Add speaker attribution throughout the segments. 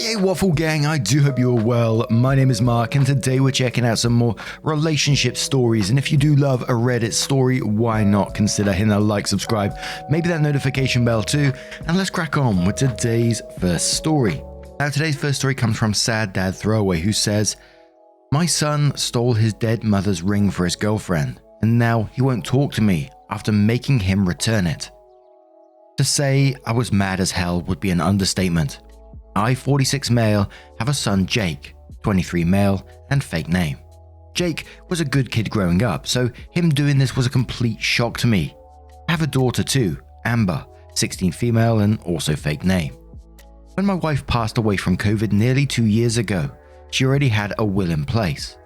Speaker 1: Hey Waffle Gang, I do hope you're well. My name is Mark and today we're checking out some more relationship stories, and if you do love a Reddit story, why not consider hitting that like, subscribe, maybe that notification bell too, and let's crack on with today's first story. Now today's first story comes from Sad Dad Throwaway, who says, "My son stole his dead mother's ring for his girlfriend, and now he won't talk to me after making him return it. To say I was mad as hell would be an understatement. I, 46 male, have a son Jake, 23 male, and fake name. Jake was a good kid growing up, so him doing this was a complete shock to me. I have a daughter too, Amber, 16 female and also fake name. When my wife passed away from COVID nearly 2 years ago, she already had a will in place.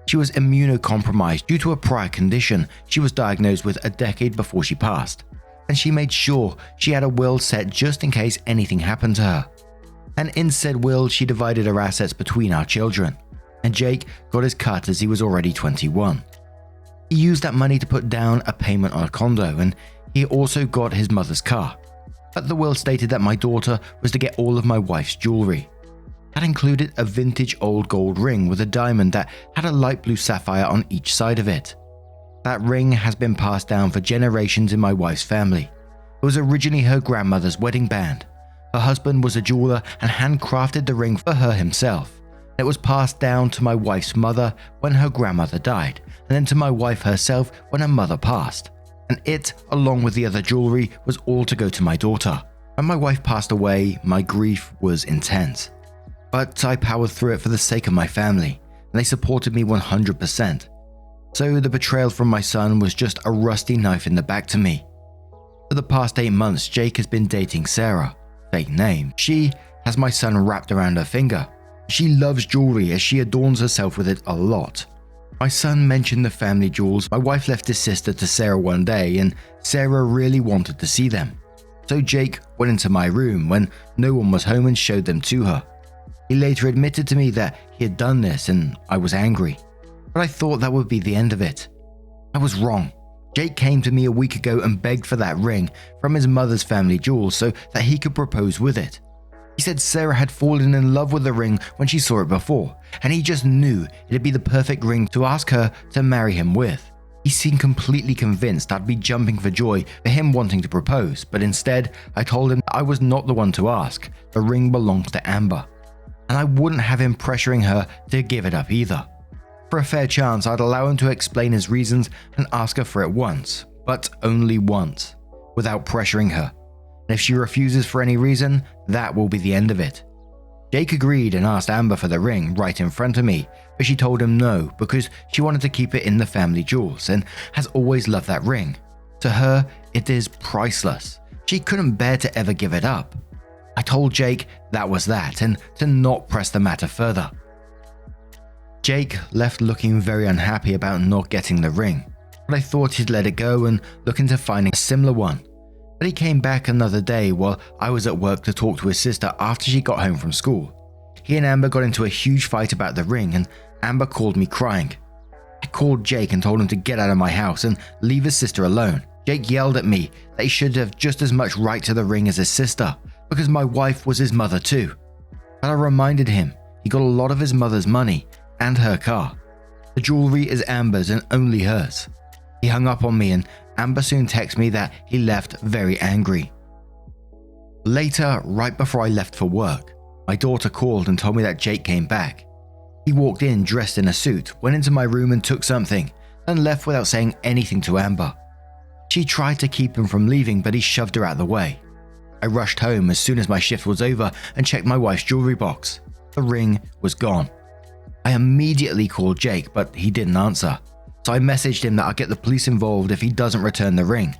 Speaker 1: She was immunocompromised due to a prior condition she was diagnosed with a decade before she passed, and she made sure she had a will set just in case anything happened to her. And in said will, she divided her assets between our children, and Jake got his cut as he was already 21. He used that money to put down a payment on a condo, and he also got his mother's car. But the will stated that my daughter was to get all of my wife's jewelry. That included a vintage old gold ring with a diamond that had a light blue sapphire on each side of it. That ring has been passed down for generations in my wife's family. It was originally her grandmother's wedding band. Her husband was a jeweler and handcrafted the ring for her himself. It was passed down to my wife's mother when her grandmother died, and then to my wife herself when her mother passed. And it, along with the other jewelry, was all to go to my daughter. When my wife passed away, my grief was intense. But I powered through it for the sake of my family, and they supported me 100%. So the betrayal from my son was just a rusty knife in the back to me. For the past 8 months, Jake has been dating Sarah, fake name. She has my son wrapped around her finger. She loves jewelry as she adorns herself with it a lot. My son mentioned the family jewels. My wife left his sister to Sarah one day, and Sarah really wanted to see them. So Jake went into my room when no one was home and showed them to her. He later admitted to me that he had done this, and I was angry. But I thought that would be the end of it. I was wrong. Jake came to me a week ago and begged for that ring from his mother's family jewels so that he could propose with it. He said Sarah had fallen in love with the ring when she saw it before, and he just knew it'd be the perfect ring to ask her to marry him with. He seemed completely convinced I'd be jumping for joy for him wanting to propose, but instead I told him I was not the one to ask. The ring belongs to Amber, and I wouldn't have him pressuring her to give it up either. For a fair chance, I'd allow him to explain his reasons and ask her for it once, but only once, without pressuring her. And if she refuses for any reason, that will be the end of it. Jake agreed and asked Amber for the ring right in front of me, but she told him no because she wanted to keep it in the family jewels and has always loved that ring. To her, it is priceless. She couldn't bear to ever give it up. I told Jake that was that and to not press the matter further. Jake left looking very unhappy about not getting the ring, but I thought he'd let it go and look into finding a similar one. But he came back another day while I was at work to talk to his sister after she got home from school. He and Amber got into a huge fight about the ring, and Amber called me crying. I called Jake and told him to get out of my house and leave his sister alone. Jake yelled at me that he should have just as much right to the ring as his sister, because my wife was his mother too. But I reminded him he got a lot of his mother's money and her car. The jewelry is Amber's and only hers. He hung up on me, and Amber soon texted me that he left very angry. Later, right before I left for work, my daughter called and told me that Jake came back. He walked in dressed in a suit, went into my room and took something, then left without saying anything to Amber. She tried to keep him from leaving, but he shoved her out of the way. I rushed home as soon as my shift was over and checked my wife's jewelry box. The ring was gone. I immediately called Jake, but he didn't answer, so I messaged him that I'll get the police involved if he doesn't return the ring.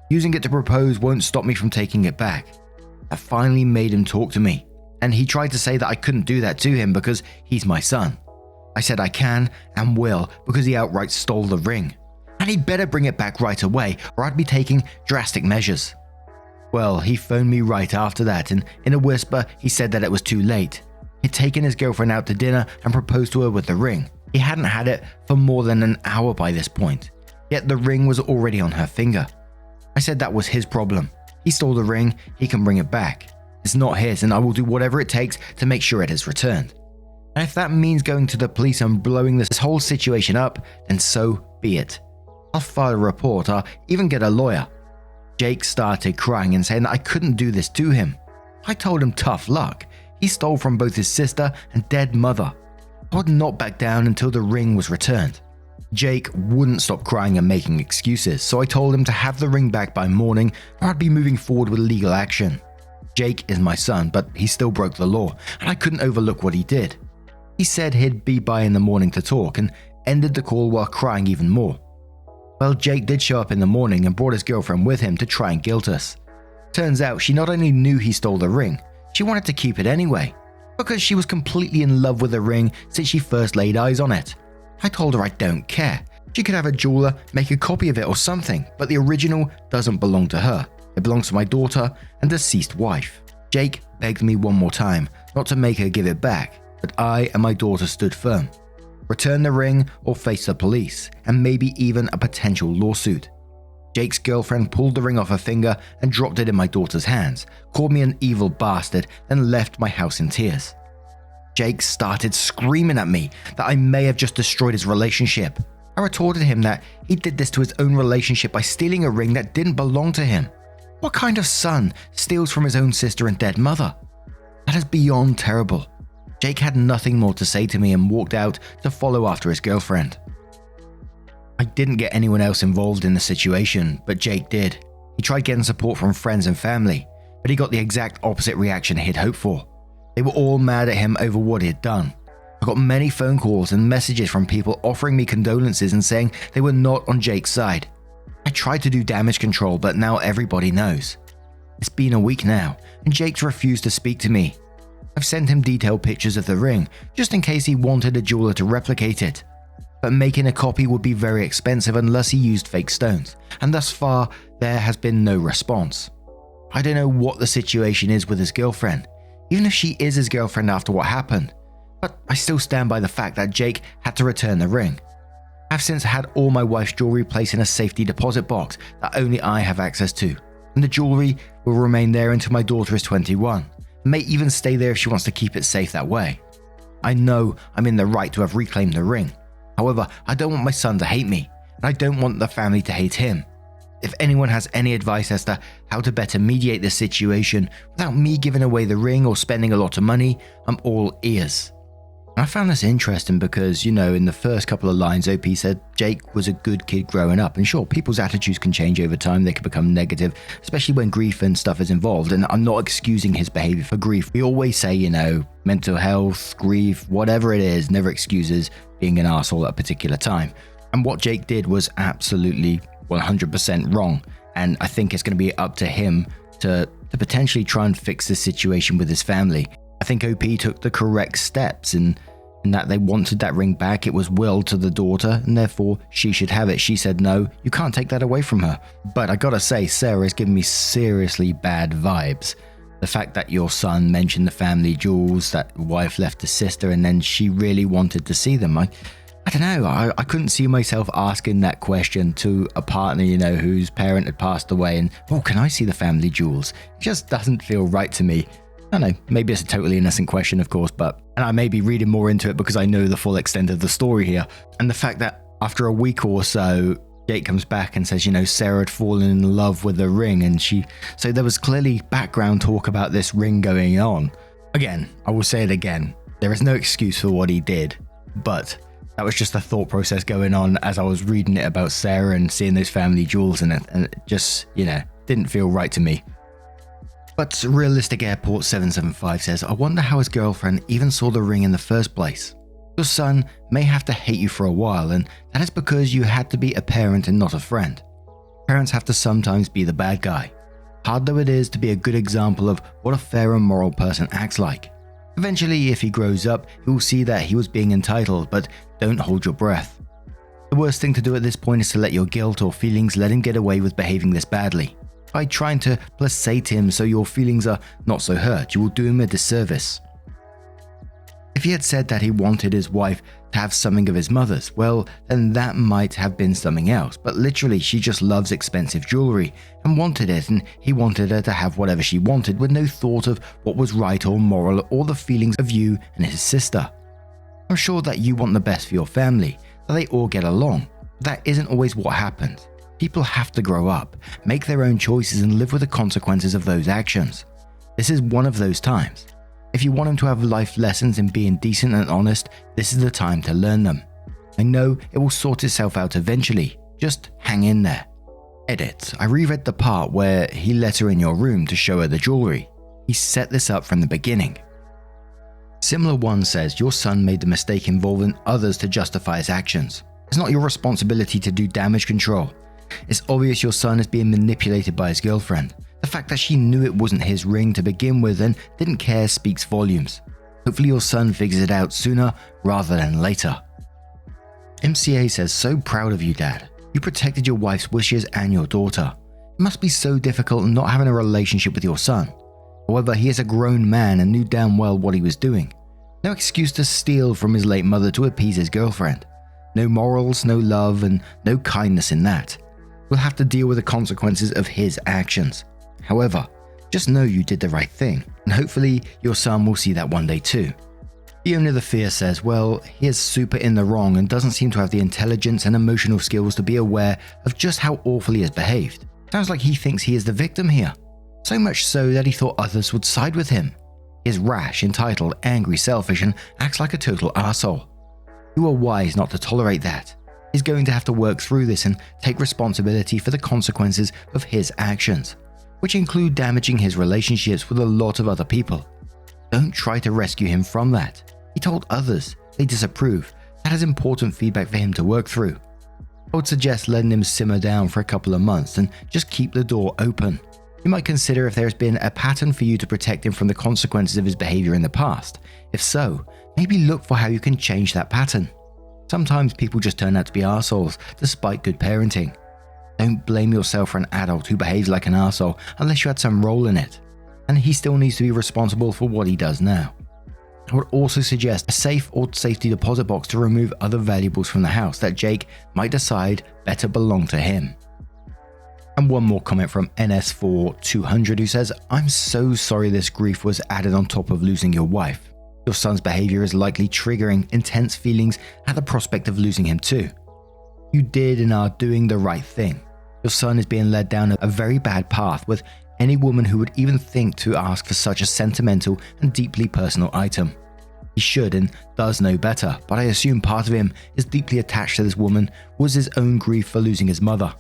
Speaker 1: Using it to propose won't stop me from taking it back. I finally made him talk to me, and he tried to say that I couldn't do that to him because he's my son. I said I can and will because he outright stole the ring, and he'd better bring it back right away or I'd be taking drastic measures. Well, he phoned me right after that, and in a whisper he said that it was too late. He'd taken his girlfriend out to dinner and proposed to her with the ring. He hadn't had it for more than an hour by this point, yet the ring was already on her finger. I said that was his problem. He stole the ring, he can bring it back. It's not his, and I will do whatever it takes to make sure it is returned. And if that means going to the police and blowing this whole situation up, then so be it. I'll file a report, I'll even get a lawyer." Jake started crying and saying that I couldn't do this to him. I told him tough luck. He stole from both his sister and dead mother. I would not back down until the ring was returned. Jake wouldn't stop crying and making excuses, so I told him to have the ring back by morning or I'd be moving forward with legal action. Jake is my son, but he still broke the law, and I couldn't overlook what he did. He said he'd be by in the morning to talk and ended the call while crying even more. Well, Jake did show up in the morning and brought his girlfriend with him to try and guilt us. Turns out she not only knew he stole the ring, she wanted to keep it anyway, because she was completely in love with the ring since she first laid eyes on it. I told her I don't care. She could have a jeweler make a copy of it or something, but the original doesn't belong to her. It belongs to my daughter and deceased wife. Jake begged me one more time not to make her give it back, but I and my daughter stood firm. Return the ring or face the police, and maybe even a potential lawsuit. Jake's girlfriend pulled the ring off her finger and dropped it in my daughter's hands, called me an evil bastard, then left my house in tears. Jake started screaming at me that I may have just destroyed his relationship. I retorted him that he did this to his own relationship by stealing a ring that didn't belong to him. What kind of son steals from his own sister and dead mother? That is beyond terrible. Jake had nothing more to say to me and walked out to follow after his girlfriend. I didn't get anyone else involved in the situation, but Jake did. He tried getting support from friends and family, but he got the exact opposite reaction he'd hoped for. They were all mad at him over what he had done. I got many phone calls and messages from people offering me condolences and saying they were not on Jake's side. I tried to do damage control, but now everybody knows. It's been a week now, and Jake's refused to speak to me. I've sent him detailed pictures of the ring, just in case he wanted a jeweler to replicate it. But making a copy would be very expensive unless he used fake stones, and thus far, there has been no response. I don't know what the situation is with his girlfriend, even if she is his girlfriend after what happened, but I still stand by the fact that Jake had to return the ring. I've since had all my wife's jewelry placed in a safety deposit box that only I have access to, and the jewelry will remain there until my daughter is 21, and may even stay there if she wants to keep it safe that way. I know I'm in the right to have reclaimed the ring. However, I don't want my son to hate me, and I don't want the family to hate him. If anyone has any advice as to how to better mediate this situation without me giving away the ring or spending a lot of money, I'm all ears. And I found this interesting because, in the first couple of lines, OP said Jake was a good kid growing up. And sure, people's attitudes can change over time. They can become negative, especially when grief and stuff is involved. And I'm not excusing his behavior for grief. We always say, mental health, grief, whatever it is, never excuses being an arsehole at a particular time. And what Jake did was absolutely 100% wrong. And I think it's going to be up to him to potentially try and fix this situation with his family. I think OP took the correct steps in that they wanted that ring back. It was willed to the daughter, and therefore she should have it. She said, no, you can't take that away from her. But I gotta say, Sarah is giving me seriously bad vibes. The fact that your son mentioned the family jewels, that wife left a sister, and then she really wanted to see them. I don't know, I couldn't see myself asking that question to a partner, whose parent had passed away and, can I see the family jewels? It just doesn't feel right to me. I don't know, maybe it's a totally innocent question, of course, and I may be reading more into it because I know the full extent of the story here. And the fact that after a week or so, Jake comes back and says, Sarah had fallen in love with the ring, and so there was clearly background talk about this ring going on. Again, I will say it again, there is no excuse for what he did, but that was just a thought process going on as I was reading it about Sarah and seeing those family jewels in it, and it just, didn't feel right to me. But Realistic Airport 775 says, I wonder how his girlfriend even saw the ring in the first place. Your son may have to hate you for a while, and that is because you had to be a parent and not a friend. Parents have to sometimes be the bad guy. Hard though it is to be a good example of what a fair and moral person acts like. Eventually, if he grows up, he will see that he was being entitled, but don't hold your breath. The worst thing to do at this point is to let your guilt or feelings let him get away with behaving this badly. By trying to placate him so your feelings are not so hurt, you will do him a disservice. If he had said that he wanted his wife to have something of his mother's, well, then that might have been something else. But literally, she just loves expensive jewelry and wanted it, and he wanted her to have whatever she wanted with no thought of what was right or moral or the feelings of you and his sister. I'm sure that you want the best for your family, that they all get along. That isn't always what happens. People have to grow up, make their own choices, and live with the consequences of those actions. This is one of those times. If you want him to have life lessons in being decent and honest, this is the time to learn them. I know it will sort itself out eventually. Just hang in there. Edit. I reread the part where he let her in your room to show her the jewelry. He set this up from the beginning. Similar one says your son made the mistake involving others to justify his actions. It's not your responsibility to do damage control. It's obvious your son is being manipulated by his girlfriend. The fact that she knew it wasn't his ring to begin with and didn't care speaks volumes. Hopefully your son figures it out sooner rather than later. MCA says, so proud of you, Dad. You protected your wife's wishes and your daughter. It must be so difficult not having a relationship with your son. However, he is a grown man and knew damn well what he was doing. No excuse to steal from his late mother to appease his girlfriend. No morals, no love, and no kindness in that. We'll have to deal with the consequences of his actions. However, just know you did the right thing, and hopefully your son will see that one day too. Fiona the Fear says, well, he is super in the wrong and doesn't seem to have the intelligence and emotional skills to be aware of just how awful he has behaved. Sounds like he thinks he is the victim here. So much so that he thought others would side with him. He is rash, entitled, angry, selfish, and acts like a total arsehole. You are wise not to tolerate that. He's going to have to work through this and take responsibility for the consequences of his actions, which include damaging his relationships with a lot of other people. Don't try to rescue him from that. He told others, they disapprove. That is important feedback for him to work through. I would suggest letting him simmer down for a couple of months and just keep the door open. You might consider if there has been a pattern for you to protect him from the consequences of his behavior in the past. If so, maybe look for how you can change that pattern. Sometimes people just turn out to be arseholes despite good parenting. Don't blame yourself for an adult who behaves like an arsehole unless you had some role in it. And he still needs to be responsible for what he does now. I would also suggest a safe or safety deposit box to remove other valuables from the house that Jake might decide better belong to him. And one more comment from NS4200 who says, I'm so sorry this grief was added on top of losing your wife. Your son's behavior is likely triggering intense feelings at the prospect of losing him too. You did and are doing the right thing. Your son is being led down a very bad path with any woman who would even think to ask for such a sentimental and deeply personal item. He should and does know better, but I assume part of him is deeply attached to this woman was his own grief for losing his mother.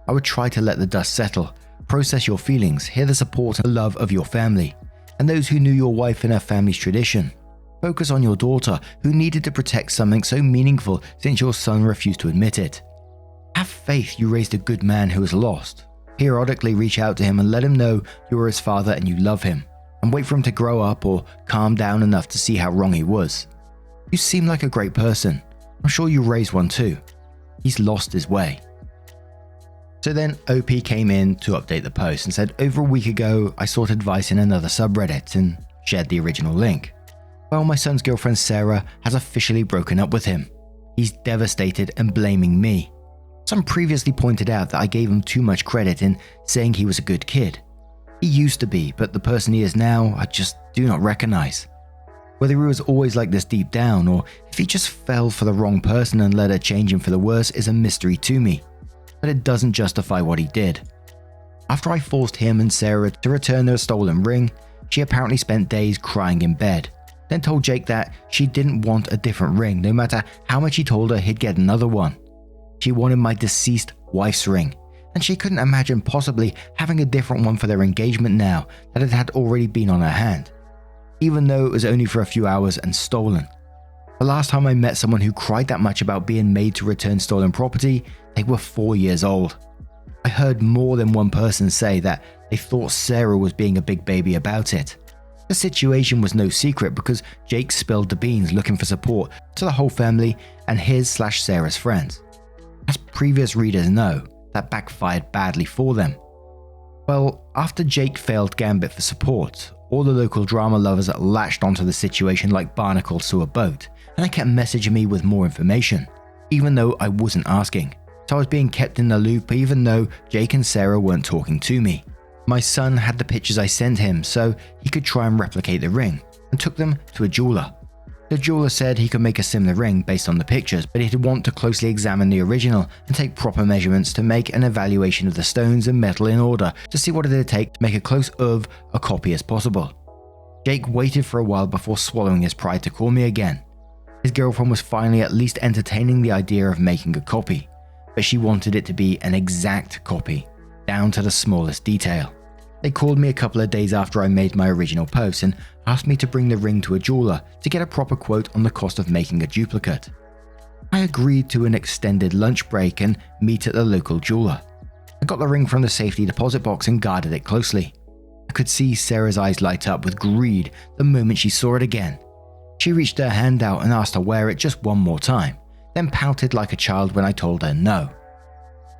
Speaker 1: I would try to let the dust settle, process your feelings, hear the support and love of your family, and those who knew your wife and her family's tradition. Focus on your daughter, who needed to protect something so meaningful since your son refused to admit it. Have faith you raised a good man who is lost. Periodically reach out to him and let him know you are his father and you love him, and wait for him to grow up or calm down enough to see how wrong he was. You seem like a great person. I'm sure you raised one too. He's lost his way. So then OP came in to update the post and said, over a week ago, I sought advice in another subreddit and shared the original link. Well, my son's girlfriend Sarah has officially broken up with him. He's devastated and blaming me. Some previously pointed out that I gave him too much credit in saying he was a good kid. He used to be, but the person he is now, I just do not recognize. Whether he was always like this deep down, or if he just fell for the wrong person and let her change him for the worse is a mystery to me. But it doesn't justify what he did. After I forced him and Sarah to return their stolen ring, she apparently spent days crying in bed, then told Jake that she didn't want a different ring no matter how much he told her he'd get another one. She wanted my deceased wife's ring, and she couldn't imagine possibly having a different one for their engagement now that it had already been on her hand, even though it was only for a few hours and stolen. The last time I met someone who cried that much about being made to return stolen property, they were 4 years old. I heard more than one person say that they thought Sarah was being a big baby about it. The situation was no secret because Jake spilled the beans looking for support to the whole family and his/Sarah's friends. As previous readers know, that backfired badly for them. Well, after Jake failed Gambit for support, all the local drama lovers latched onto the situation like barnacles to a boat and they kept messaging me with more information, even though I wasn't asking. So I was being kept in the loop even though Jake and Sarah weren't talking to me. My son had the pictures I sent him so he could try and replicate the ring, and took them to a jeweler. The jeweler said he could make a similar ring based on the pictures, but he'd want to closely examine the original and take proper measurements to make an evaluation of the stones and metal in order to see what it'd take to make as close of a copy as possible. Jake waited for a while before swallowing his pride to call me again. His girlfriend was finally at least entertaining the idea of making a copy, but she wanted it to be an exact copy, down to the smallest detail. They called me a couple of days after I made my original post and asked me to bring the ring to a jeweler to get a proper quote on the cost of making a duplicate. I agreed to an extended lunch break and meet at the local jeweler. I got the ring from the safety deposit box and guarded it closely. I could see Sarah's eyes light up with greed the moment she saw it again. She reached her hand out and asked to wear it just one more time, then pouted like a child when I told her no.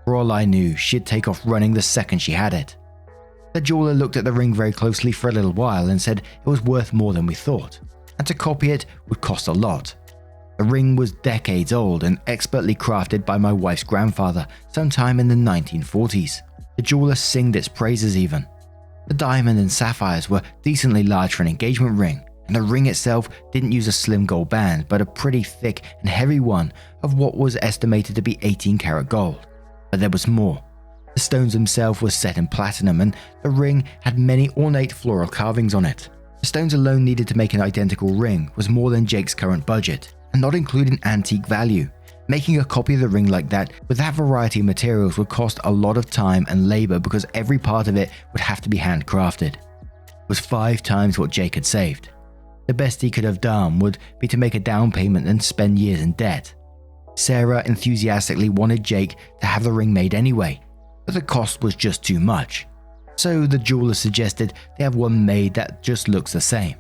Speaker 1: For all I knew, she'd take off running the second she had it. The jeweler looked at the ring very closely for a little while and said it was worth more than we thought, and to copy it would cost a lot. The ring was decades old and expertly crafted by my wife's grandfather sometime in the 1940s. The jeweler singed its praises even. The diamond and sapphires were decently large for an engagement ring, and the ring itself didn't use a slim gold band but a pretty thick and heavy one of what was estimated to be 18 karat gold. But there was more. The stones themselves were set in platinum and the ring had many ornate floral carvings on it. The stones alone needed to make an identical ring was more than Jake's current budget, and not including antique value. Making a copy of the ring like that with that variety of materials would cost a lot of time and labor because every part of it would have to be handcrafted. It was 5 times what Jake had saved. The best he could have done would be to make a down payment and spend years in debt. Sarah enthusiastically wanted Jake to have the ring made anyway, but the cost was just too much. So the jeweler suggested they have one made that just looks the same.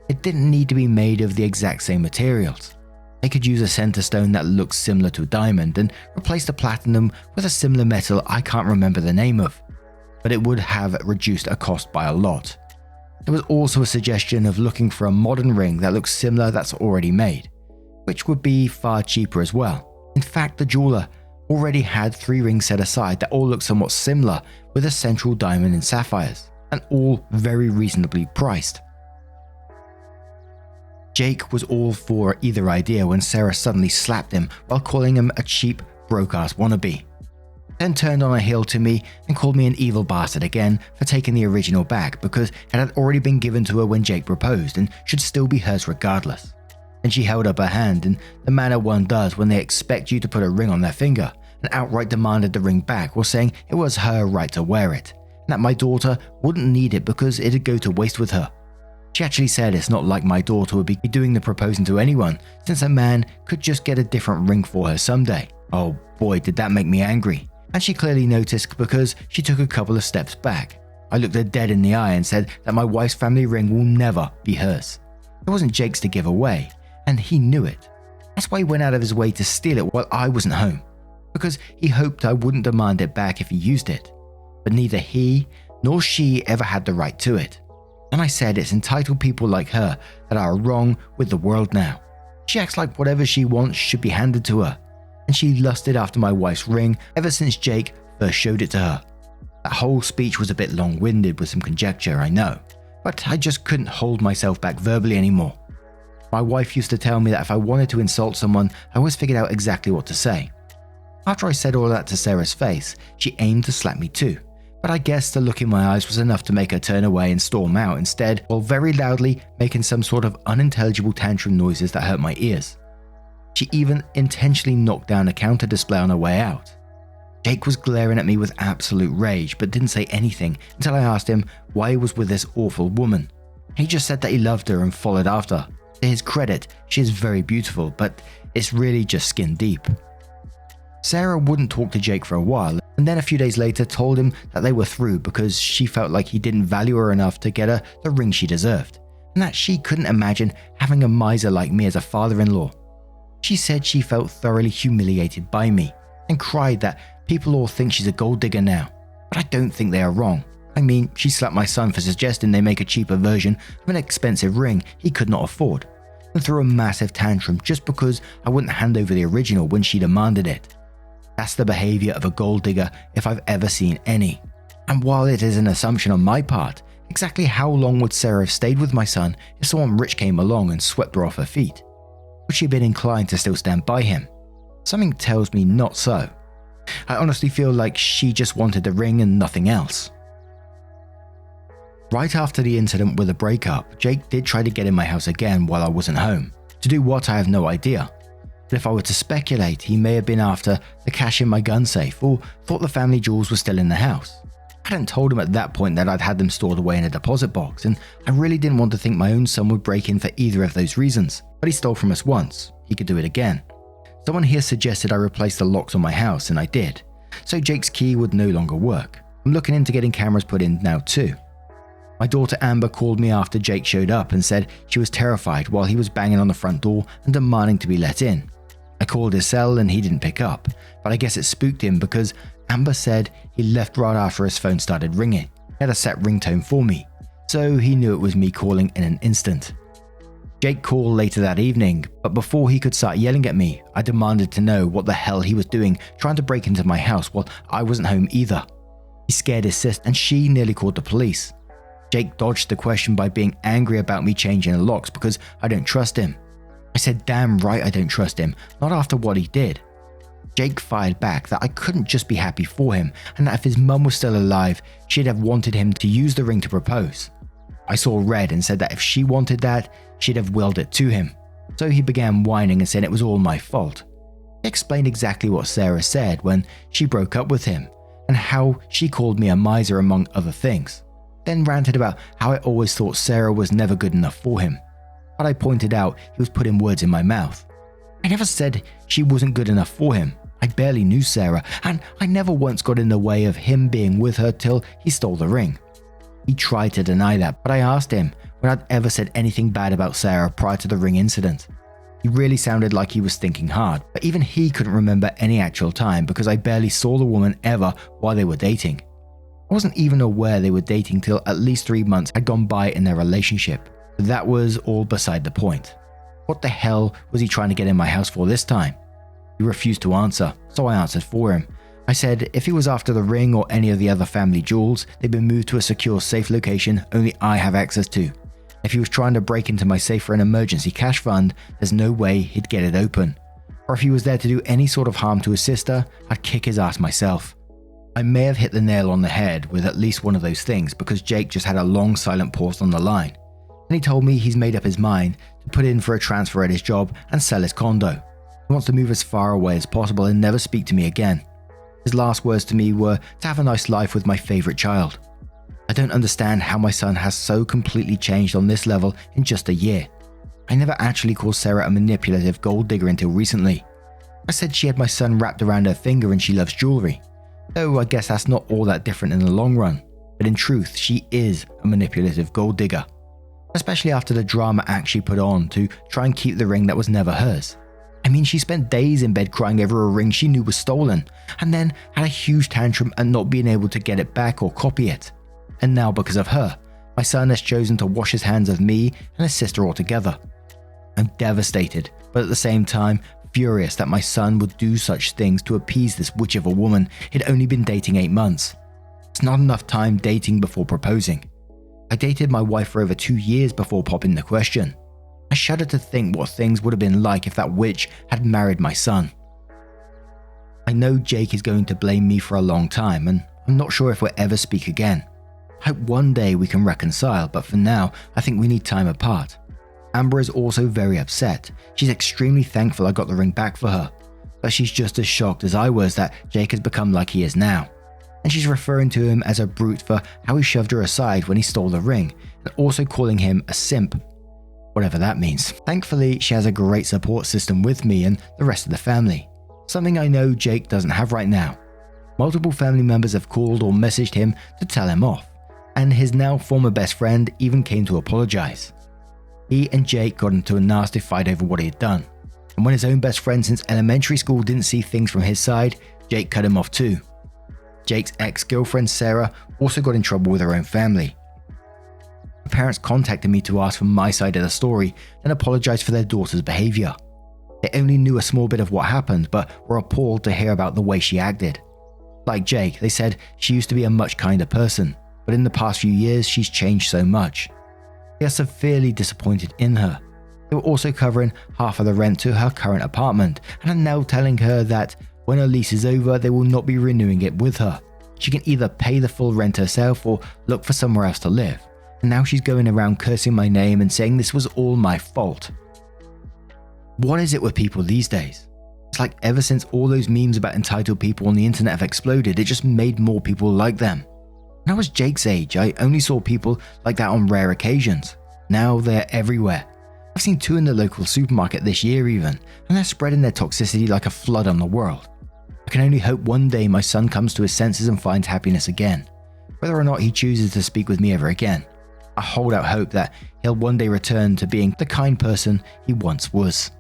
Speaker 1: It didn't need to be made of the exact same materials. They could use a center stone that looks similar to a diamond and replace the platinum with a similar metal I can't remember the name of, but it would have reduced a cost by a lot. There was also a suggestion of looking for a modern ring that looks similar that's already made, which would be far cheaper as well. In fact, the jeweler already had 3 rings set aside that all looked somewhat similar with a central diamond and sapphires, and all very reasonably priced. Jake was all for either idea when Sarah suddenly slapped him while calling him a cheap, broke-ass wannabe. Then turned on a heel to me and called me an evil bastard again for taking the original back because it had already been given to her when Jake proposed and should still be hers regardless. Then she held up her hand in the manner one does when they expect you to put a ring on their finger, and outright demanded the ring back while saying it was her right to wear it, and that my daughter wouldn't need it because it'd go to waste with her. She actually said it's not like my daughter would be doing the proposing to anyone, since a man could just get a different ring for her someday. Oh boy, did that make me angry. And she clearly noticed because she took a couple of steps back. I looked her dead in the eye and said that my wife's family ring will never be hers. It wasn't Jake's to give away, and he knew it. That's why he went out of his way to steal it while I wasn't home, because he hoped I wouldn't demand it back if he used it. But neither he nor she ever had the right to it. And I said it's entitled people like her that are wrong with the world now. She acts like whatever she wants should be handed to her, and she lusted after my wife's ring ever since Jake first showed it to her. That whole speech was a bit long-winded with some conjecture, I know, but I just couldn't hold myself back verbally anymore. My wife used to tell me that if I wanted to insult someone, I always figured out exactly what to say. After I said all that to Sarah's face, she aimed to slap me too, but I guess the look in my eyes was enough to make her turn away and storm out instead, while very loudly making some sort of unintelligible tantrum noises that hurt my ears. She even intentionally knocked down a counter display on her way out. Jake was glaring at me with absolute rage, but didn't say anything until I asked him why he was with this awful woman. He just said that he loved her and followed after. To his credit, she is very beautiful, but it's really just skin deep. Sarah wouldn't talk to Jake for a while, and then a few days later told him that they were through because she felt like he didn't value her enough to get her the ring she deserved, and that she couldn't imagine having a miser like me as a father-in-law. She said she felt thoroughly humiliated by me, and cried that people all think she's a gold digger now, but I don't think they are wrong. I mean, she slapped my son for suggesting they make a cheaper version of an expensive ring he could not afford. and threw a massive tantrum just because I wouldn't hand over the original when she demanded it. That's the behavior of a gold digger if I've ever seen any. And while it is an assumption on my part, exactly how long would Sarah have stayed with my son if someone rich came along and swept her off her feet? Would she have been inclined to still stand by him? Something tells me not so. I honestly feel like she just wanted the ring and nothing else. Right after the incident with the breakup, Jake did try to get in my house again while I wasn't home. To do what, I have no idea. But if I were to speculate, he may have been after the cash in my gun safe or thought the family jewels were still in the house. I hadn't told him at that point that I'd had them stored away in a deposit box, and I really didn't want to think my own son would break in for either of those reasons. But he stole from us once, he could do it again. Someone here suggested I replace the locks on my house, and I did. So Jake's key would no longer work. I'm looking into getting cameras put in now too. My daughter Amber called me after Jake showed up and said she was terrified while he was banging on the front door and demanding to be let in. I called his cell and he didn't pick up, but I guess it spooked him because Amber said he left right after his phone started ringing. He had a set ringtone for me, so he knew it was me calling in an instant. Jake called later that evening, but before he could start yelling at me, I demanded to know what the hell he was doing trying to break into my house while I wasn't home either. He scared his sister and she nearly called the police. Jake dodged the question by being angry about me changing the locks because I don't trust him. I said damn right I don't trust him, not after what he did. Jake fired back that I couldn't just be happy for him and that if his mum was still alive, she'd have wanted him to use the ring to propose. I saw red and said that if she wanted that, she'd have willed it to him. So he began whining and said it was all my fault. He explained exactly what Sarah said when she broke up with him and how she called me a miser among other things. Then ranted about how I always thought Sarah was never good enough for him. But I pointed out he was putting words in my mouth. I never said she wasn't good enough for him. I barely knew Sarah, and I never once got in the way of him being with her till he stole the ring. He tried to deny that, but I asked him when I'd ever said anything bad about Sarah prior to the ring incident. He really sounded like he was thinking hard, but even he couldn't remember any actual time because I barely saw the woman ever while they were dating. I wasn't even aware they were dating till at least 3 months had gone by in their relationship, but that was all beside the point. What the hell was he trying to get in my house for this time? He refused to answer, so I answered for him. I said if he was after the ring or any of the other family jewels, they'd been moved to a secure safe location only I have access to. If he was trying to break into my safe for an emergency cash fund, there's no way he'd get it open. Or if he was there to do any sort of harm to his sister, I'd kick his ass myself. I may have hit the nail on the head with at least one of those things because Jake just had a long silent pause on the line. Then he told me he's made up his mind to put in for a transfer at his job and sell his condo. He wants to move as far away as possible and never speak to me again. His last words to me were to have a nice life with my favorite child. I don't understand how my son has so completely changed on this level in just a year. I never actually called Sarah a manipulative gold digger until recently. I said she had my son wrapped around her finger and she loves jewelry. Though I guess that's not all that different in the long run. But in truth, she is a manipulative gold digger. Especially after the drama act she put on to try and keep the ring that was never hers. I mean, she spent days in bed crying over a ring she knew was stolen, and then had a huge tantrum at not being able to get it back or copy it. And now because of her, my son has chosen to wash his hands of me and his sister altogether. I'm devastated, but at the same time, furious that my son would do such things to appease this witch of a woman he'd only been dating 8 months. It's not enough time dating before proposing. I dated my wife for over 2 years before popping the question. I shudder to think what things would have been like if that witch had married my son. I know Jake is going to blame me for a long time, and I'm not sure if we'll ever speak again. I hope one day we can reconcile, but for now, I think we need time apart. Amber is also very upset. She's extremely thankful I got the ring back for her, but she's just as shocked as I was that Jake has become like he is now. And she's referring to him as a brute for how he shoved her aside when he stole the ring, and also calling him a simp. Whatever that means. Thankfully, she has a great support system with me and the rest of the family. Something I know Jake doesn't have right now. Multiple family members have called or messaged him to tell him off, and his now former best friend even came to apologize. He and Jake got into a nasty fight over what he had done, and when his own best friend since elementary school didn't see things from his side, Jake cut him off too. Jake's ex-girlfriend Sarah also got in trouble with her own family. Her parents contacted me to ask for my side of the story and apologized for their daughter's behavior. They only knew a small bit of what happened, but were appalled to hear about the way she acted. Like Jake, they said she used to be a much kinder person, but in the past few years she's changed so much. They are severely disappointed in her. They were also covering half of the rent to her current apartment and are now telling her that when her lease is over, they will not be renewing it with her. She can either pay the full rent herself or look for somewhere else to live. And now she's going around cursing my name and saying this was all my fault. What is it with people these days? It's like ever since all those memes about entitled people on the internet have exploded, it just made more people like them. When I was Jake's age, I only saw people like that on rare occasions. Now they're everywhere. I've seen 2 in the local supermarket this year even, and they're spreading their toxicity like a flood on the world. I can only hope one day my son comes to his senses and finds happiness again, whether or not he chooses to speak with me ever again. I hold out hope that he'll one day return to being the kind person he once was.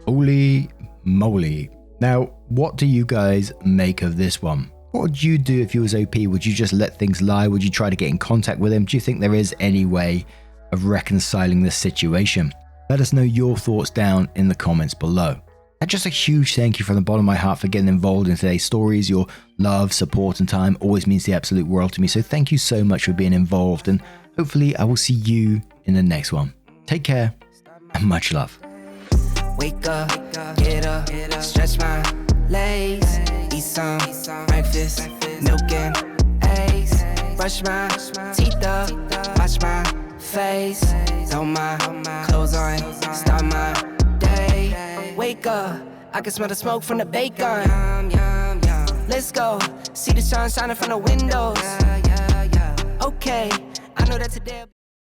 Speaker 1: Holy moly. Now, what do you guys make of this one? What would you do if you was OP? Would you just let things lie? Would you try to get in contact with him? Do you think there is any way of reconciling this situation? Let us know your thoughts down in the comments below. And just a huge thank you from the bottom of my heart for getting involved in today's stories. Your love, support and time always means the absolute world to me. So thank you so much for being involved, and hopefully I will see you in the next one. Take care and much love.
Speaker 2: Wake up, get up, stretch my legs, eat some breakfast, milk and eggs, brush my teeth up, wash my face, throw my clothes on, start my day. Wake up, I can smell the smoke from the bacon. Let's go, see the sun shining from the windows. Okay, I know that today